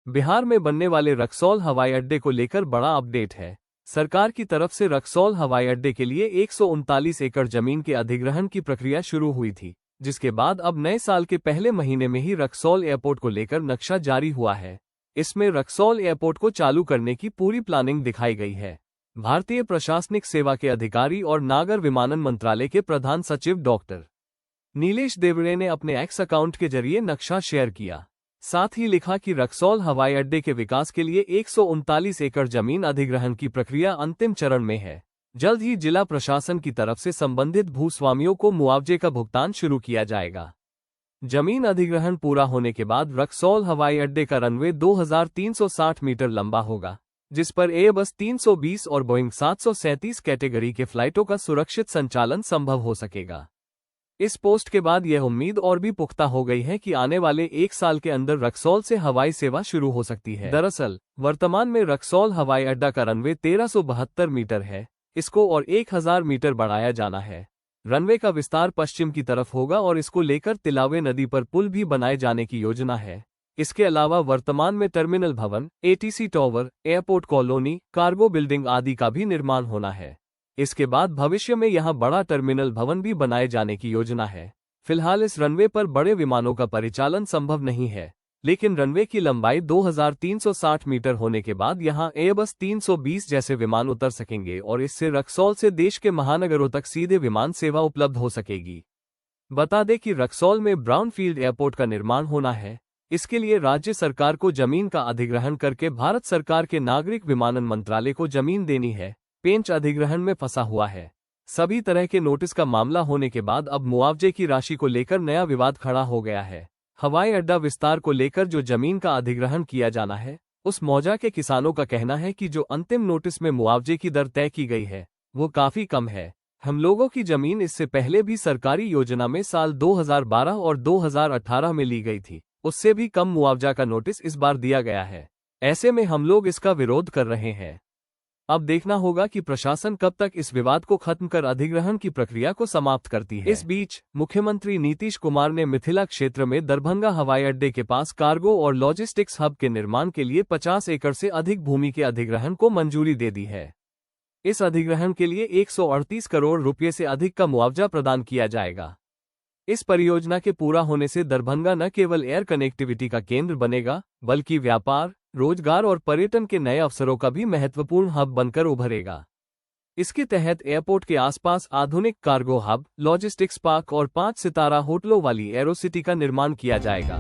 बिहार में बनने वाले रक्सौल हवाई अड्डे को लेकर बड़ा अपडेट है। सरकार की तरफ से रक्सौल हवाई अड्डे के लिए 139 एकड़ जमीन के अधिग्रहण की प्रक्रिया शुरू हुई थी, जिसके बाद अब नए साल के पहले महीने में ही रक्सौल एयरपोर्ट को लेकर नक्शा जारी हुआ है। इसमें रक्सौल एयरपोर्ट को चालू करने की पूरी प्लानिंग दिखाई गई है। भारतीय प्रशासनिक सेवा के अधिकारी और नागर विमानन मंत्रालय के प्रधान सचिव डॉक्टर नीलेश देवड़े ने अपने एक्स अकाउंट के जरिए नक्शा शेयर किया। साथ ही लिखा कि रक्सौल हवाई अड्डे के विकास के लिए 139 एकड़ जमीन अधिग्रहण की प्रक्रिया अंतिम चरण में है। जल्द ही जिला प्रशासन की तरफ से संबंधित भूस्वामियों को मुआवजे का भुगतान शुरू किया जाएगा। जमीन अधिग्रहण पूरा होने के बाद रक्सौल हवाई अड्डे का रनवे 2360 मीटर लंबा होगा, जिस पर एयरबस 320 और बोइंग 737 कैटेगरी के फ्लाइटों का सुरक्षित संचालन संभव हो सकेगा। इस पोस्ट के बाद यह उम्मीद और भी पुख्ता हो गई है कि आने वाले 1 साल के अंदर रक्सौल से हवाई सेवा शुरू हो सकती है। दरअसल वर्तमान में रक्सौल हवाई अड्डा का रनवे 1372 मीटर है। इसको और 1000 मीटर बढ़ाया जाना है। रनवे का विस्तार पश्चिम की तरफ होगा और इसको लेकर तिलावे नदी पर पुल भी बनाए जाने की योजना है। इसके अलावा वर्तमान में टर्मिनल भवन, ATC tower, airport colony, cargo building आदि का भी निर्माण होना है। इसके बाद भविष्य में यहां बड़ा टर्मिनल भवन भी बनाए जाने की योजना है। फिलहाल इस रनवे पर बड़े विमानों का परिचालन संभव नहीं है, लेकिन रनवे की लंबाई 2360 मीटर होने के बाद यहां एयरबस 320 जैसे विमान उतर सकेंगे और इससे रक्सौल से देश के महानगरों तक सीधे विमान सेवा उपलब्ध हो सकेगी। बता दें कि रक्सौल में ब्राउनफील्ड एयरपोर्ट का निर्माण होना है। इसके लिए राज्य सरकार को जमीन का अधिग्रहण करके भारत सरकार के नागरिक विमानन मंत्रालय को जमीन देनी है। पेंच अधिग्रहण में फंसा हुआ है। सभी तरह के नोटिस का मामला होने के बाद अब मुआवजे की राशि को लेकर नया विवाद खड़ा हो गया है। हवाई अड्डा विस्तार को लेकर जो जमीन का अधिग्रहण किया जाना है, उस मौजा के किसानों का कहना है कि जो अंतिम नोटिस में मुआवजे की दर तय की गई है वो काफी कम है। हम लोगों की जमीन इससे पहले भी सरकारी योजना में साल 2012 और 2018 में ली गई थी, उससे भी कम मुआवजा का नोटिस इस बार दिया गया है। ऐसे में हम लोग इसका विरोध कर रहे हैं। अब देखना होगा कि प्रशासन कब तक इस विवाद को खत्म कर अधिग्रहण की प्रक्रिया को समाप्त करती है। इस बीच मुख्यमंत्री नीतीश कुमार ने मिथिला क्षेत्र में दरभंगा हवाई अड्डे के पास कार्गो और लॉजिस्टिक्स हब के निर्माण के लिए 50 एकड़ से अधिक भूमि के अधिग्रहण को मंजूरी दे दी है। इस अधिग्रहण के लिए 138 करोड़ रुपये से अधिक का मुआवजा प्रदान किया जाएगा। इस परियोजना के पूरा होने से दरभंगा न केवल एयर कनेक्टिविटी का केंद्र बनेगा, बल्कि व्यापार, रोजगार और पर्यटन के नए अवसरों का भी महत्वपूर्ण हब बनकर उभरेगा। इसके तहत एयरपोर्ट के आसपास आधुनिक कार्गो हब, लॉजिस्टिक्स पार्क और 5 सितारा होटलों वाली एरोसिटी का निर्माण किया जाएगा।